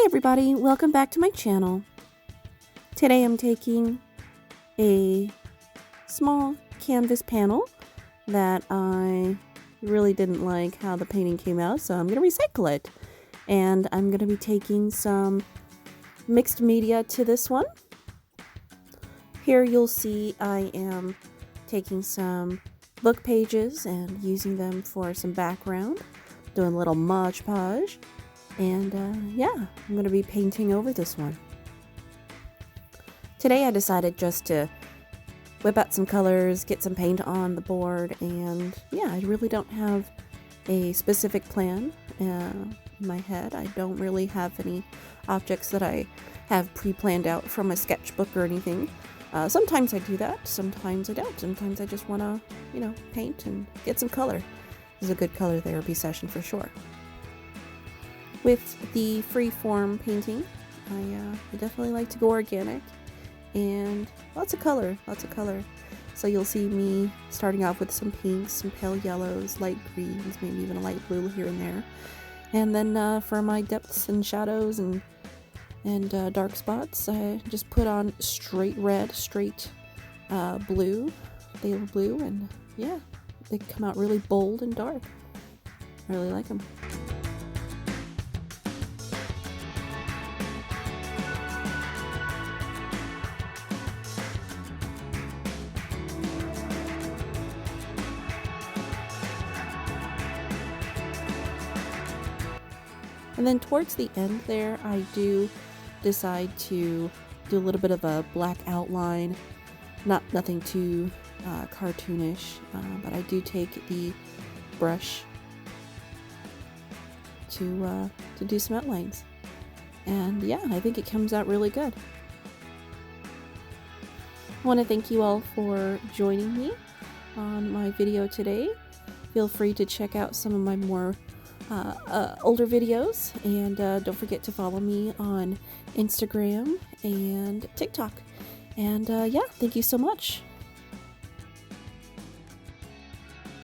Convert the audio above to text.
everybody, welcome back to my channel. Today I'm taking a small canvas panel that I really didn't like how the painting came out, so I'm going to recycle it. And I'm going to be taking some mixed media to this one. Here you'll see I am taking some book pages and using them for some background, doing a little Mod Podge. And yeah, I'm going to be painting over this one. Today I decided just to whip out some colors, get some paint on the board, and yeah, I really don't have a specific plan in my head. I don't really have any objects that I have pre-planned out from a sketchbook or anything. Sometimes I do that, sometimes I don't. Sometimes I just want to, paint and get some color. This is a good color therapy session for sure. With the free-form painting, I definitely like to go organic and lots of color. So you'll see me starting off with some pinks, some pale yellows, light greens, maybe even a light blue here and there. And then for my depths and shadows and dark spots, I just put on straight red, straight blue, phthalo blue, and yeah, they come out really bold and dark. I really like them. And then towards the end there, I do decide to do a little bit of a black outline, nothing too cartoonish, but I do take the brush to do some outlines. And yeah, I think it comes out really good. I want to thank you all for joining me on my video today. Feel free to check out some of my more older videos, and don't forget to follow me on Instagram and TikTok. And yeah, thank you so much.